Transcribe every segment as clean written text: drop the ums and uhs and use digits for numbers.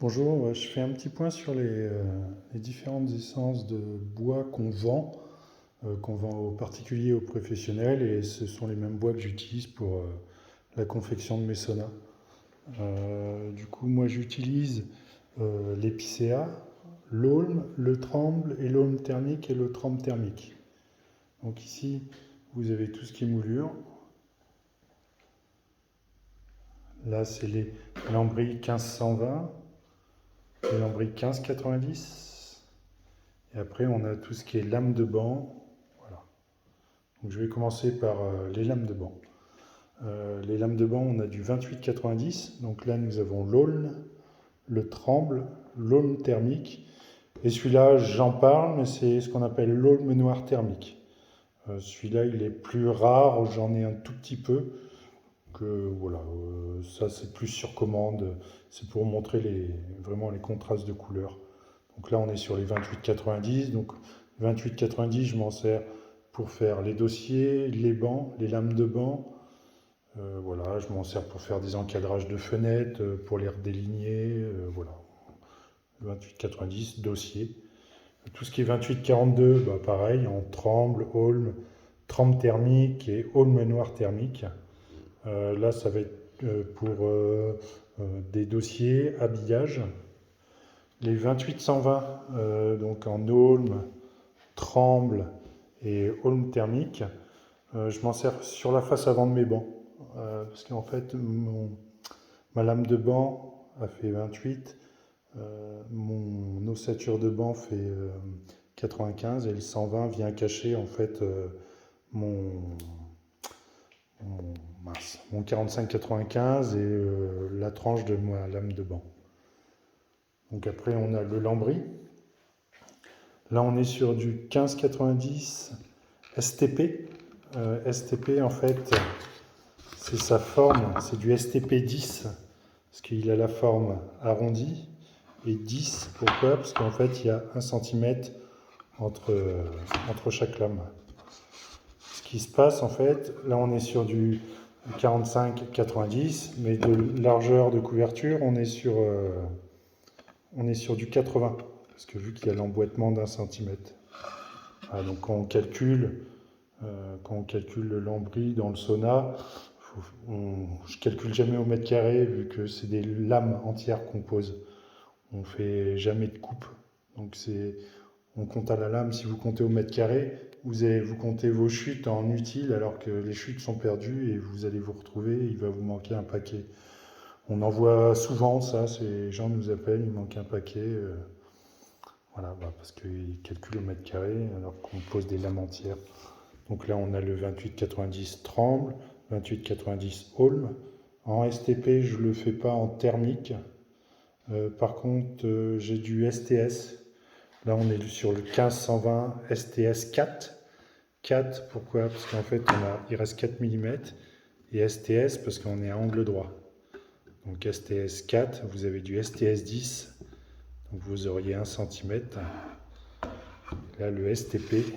Bonjour, je fais un petit point sur les différentes essences de bois qu'on vend aux particuliers et aux professionnels, et ce sont les mêmes bois que j'utilise pour la confection de mes saunas. Du coup, moi j'utilise l'épicéa, l'aulne, le tremble et l'aulne thermique et le tremble thermique. Donc ici, vous avez tout ce qui est moulure. Là, c'est les lambris 1520, les lambris 1590. Et après, on a tout ce qui est lame de banc. Voilà. Donc, je vais commencer par les lames de banc. Les lames de banc, on a du 28,90. Donc là, nous avons l'aulne, le tremble, l'aulne thermique. Et celui-là, j'en parle, mais c'est ce qu'on appelle l'aulne noir thermique. Celui-là, il est plus rare, j'en ai un tout petit peu. Voilà, ça c'est plus sur commande, c'est pour montrer vraiment les contrastes de couleurs. Donc là, on est sur les 28,90. Donc 28,90, je m'en sers pour faire les dossiers, les bancs, les lames de banc. Voilà, je m'en sers pour faire des encadrages de fenêtres, pour les redéligner. Voilà, 28,90, dossier. Tout ce qui est 28,42, bah pareil, en tremble, aulne, tremble thermique et aulne noir thermique. Là, ça va être pour des dossiers, habillage. Les 28-120, donc en aulne, tremble et aulne thermique, je m'en sers sur la face avant de mes bancs. Parce qu'en fait, ma lame de banc a fait 28, mon ossature de banc fait 95 et le 120 vient cacher en fait mon, mon, mon 45-95 et la tranche de ma lame de banc. Donc après, on a le lambris. Là, on est sur du 15,90 STP. STP, en fait, c'est sa forme, c'est du STP 10, parce qu'il a la forme arrondie. Et 10, pourquoi? Parce qu'en fait, il y a 1 cm entre chaque lame. Ce qui se passe, en fait, là, on est sur du 45-90, mais de largeur de couverture, on est sur du 80, parce que vu qu'il y a l'emboîtement d'1 cm. Ah, donc quand on calcule le lambris dans le sauna, je ne calcule jamais au mètre carré vu que c'est des lames entières qu'on pose. On ne fait jamais de coupe. Donc on compte à la lame. Si vous comptez au mètre carré, vous comptez vos chutes en utile alors que les chutes sont perdues et vous allez vous retrouver, il va vous manquer un paquet. On en voit souvent ça, ces gens nous appellent, il manque un paquet. Voilà, parce qu'ils calculent au mètre carré alors qu'on pose des lames entières. Donc là, on a le 28,90 tremble, 28,90 aulne. En STP, je ne le fais pas en thermique. Par contre, j'ai du STS. Là, on est sur le 15-120 STS 4. 4, pourquoi? Parce qu'en fait, il reste 4 mm. Et STS, parce qu'on est à angle droit. Donc STS 4, vous avez du STS 10. Donc vous auriez 1 cm. Là, le STP,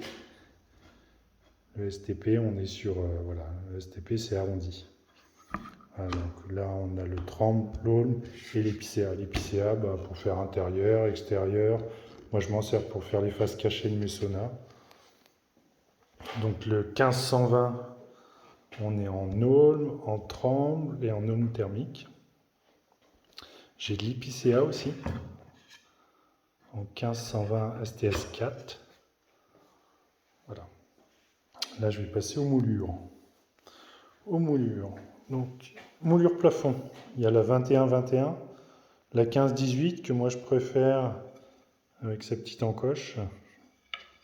on est sur, voilà, le STP c'est arrondi. Voilà, donc là, on a le tremble, l'aulne et l'épicéa. L'épicéa, pour faire intérieur, extérieur. Moi, je m'en sers pour faire les faces cachées de mes saunas. Donc le 15-120, on est en aulne, en tremble et en aulne thermique. J'ai de l'épicéa aussi, en 15-120 STS 4. Voilà. Là, je vais passer aux moulures. Donc, moulure plafond. Il y a la 21-21, la 15-18 que moi je préfère avec sa petite encoche.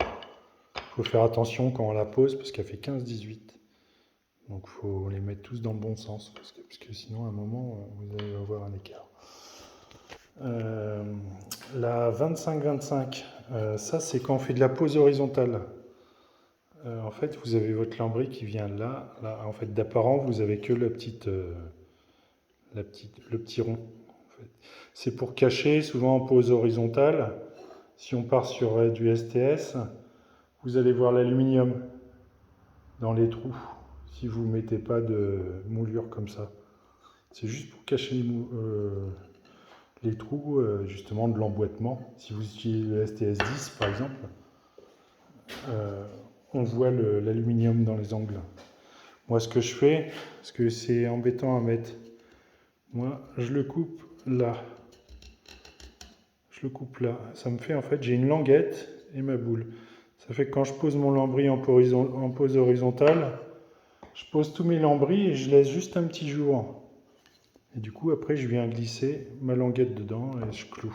Il faut faire attention quand on la pose parce qu'elle fait 15-18. Donc il faut les mettre tous dans le bon sens parce que sinon à un moment vous allez avoir un écart. La 25-25, ça c'est quand on fait de la pose horizontale. En fait, vous avez votre lambris qui vient là. En fait, d'apparent, vous avez que le petit rond. En fait. C'est pour cacher, souvent en pose horizontale. Si on part sur du STS, vous allez voir l'aluminium dans les trous. Si vous ne mettez pas de moulure comme ça. C'est juste pour cacher les trous justement de l'emboîtement. Si vous utilisez le STS-10 par exemple, on voit l'aluminium dans les angles. Moi ce que je fais, parce que c'est embêtant à mettre, moi je le coupe là. Je le coupe là. Ça me fait en fait, j'ai une languette et ma boule. Ça fait que quand je pose mon lambris en pose horizontale, je pose tous mes lambris et je laisse juste un petit jour. Et du coup, après, je viens glisser ma languette dedans et je cloue.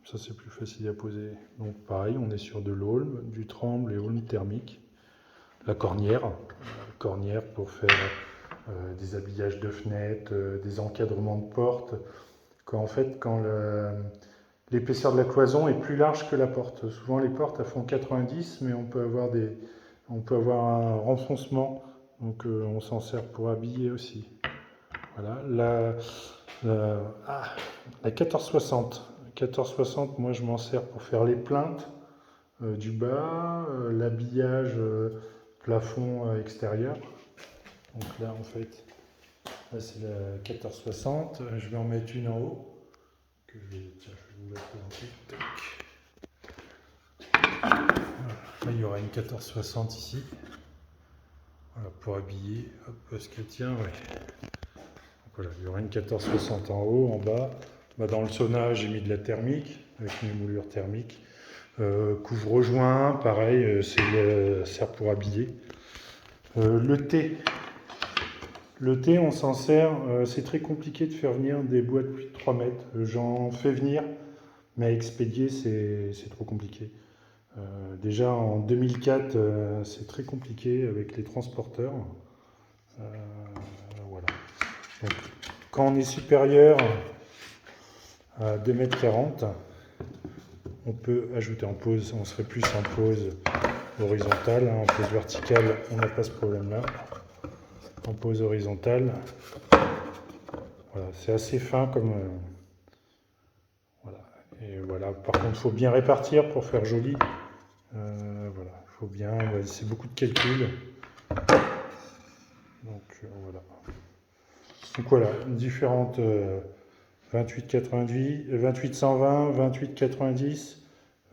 Ça, c'est plus facile à poser. Donc, pareil, on est sur de l'aulne, du tremble et aulne thermique. La cornière pour faire des habillages de fenêtres, des encadrements de portes. Quand l'épaisseur de la cloison est plus large que la porte. Souvent, les portes elles font 90, mais on peut avoir un renfoncement. Donc, on s'en sert pour habiller aussi. Voilà, la 1460. 1460, moi je m'en sers pour faire les plinthes du bas, l'habillage plafond extérieur. Donc là en fait, là c'est la 1460. Je vais en mettre une en haut. Je vais vous la présenter. Voilà. Là il y aura une 1460 ici. Voilà, pour habiller. Hop, parce que tiens, ouais. Voilà, il y aura une 1460 en haut, en bas. Dans le sauna, j'ai mis de la thermique, avec une moulure thermique. Couvre-joint, pareil, sert pour habiller. Le thé, on s'en sert, c'est très compliqué de faire venir des bois de plus de 3 mètres. J'en fais venir, mais à expédier, c'est trop compliqué. Déjà en 2004, c'est très compliqué avec les transporteurs. Voilà. Donc, quand on est supérieur à 2,40 m, on peut ajouter en pose, on serait plus en pose horizontale. En pose verticale, on n'a pas ce problème-là. En pose horizontale, voilà, c'est assez fin comme. Voilà. Et voilà. Par contre, il faut bien répartir pour faire joli. Voilà, il faut bien. Ouais, c'est beaucoup de calculs. Donc voilà. Donc voilà, différentes 28,90, 28,120, 28,90,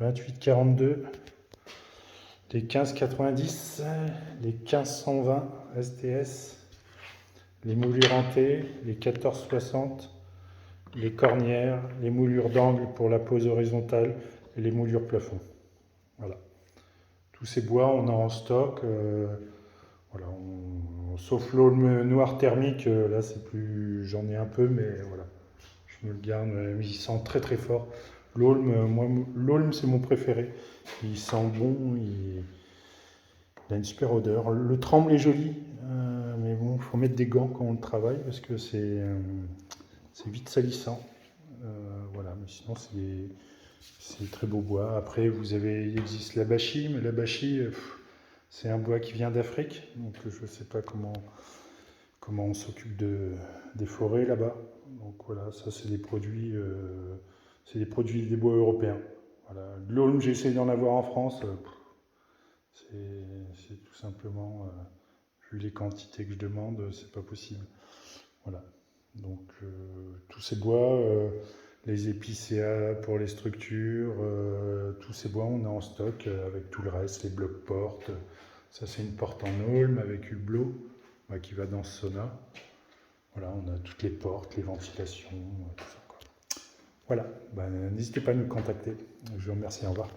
28,42, les 15,90, les 15,120 STS, les moulures en T, les 14,60, les cornières, les moulures d'angle pour la pose horizontale et les moulures plafond. Voilà. Tous ces bois, on a en stock. Voilà, sauf l'aulne noir thermique, là c'est plus, j'en ai un peu, mais voilà, je me le garde, mais il sent très très fort. L'aulne c'est mon préféré. Il sent bon, il a une super odeur. Le tremble est joli, mais bon, il faut mettre des gants quand on le travaille parce que c'est vite salissant. Voilà, mais sinon c'est très beau bois. Après, il existe l'abachi, mais l'abachi, c'est un bois qui vient d'Afrique, donc je ne sais pas comment on s'occupe des forêts là-bas. Donc voilà, ça c'est des produits des bois européens. Voilà. De l'aulne, j'essaie d'en avoir en France. C'est tout simplement, vu les quantités que je demande, c'est pas possible. Voilà. Donc tous ces bois, les épicéas pour les structures, tous ces bois on a en stock avec tout le reste, les blocs portes. Ça c'est une porte en aulne avec hublot qui va dans ce sauna. Voilà, on a toutes les portes, les ventilations, tout ça, quoi. Voilà, n'hésitez pas à nous contacter. Je vous remercie, au revoir.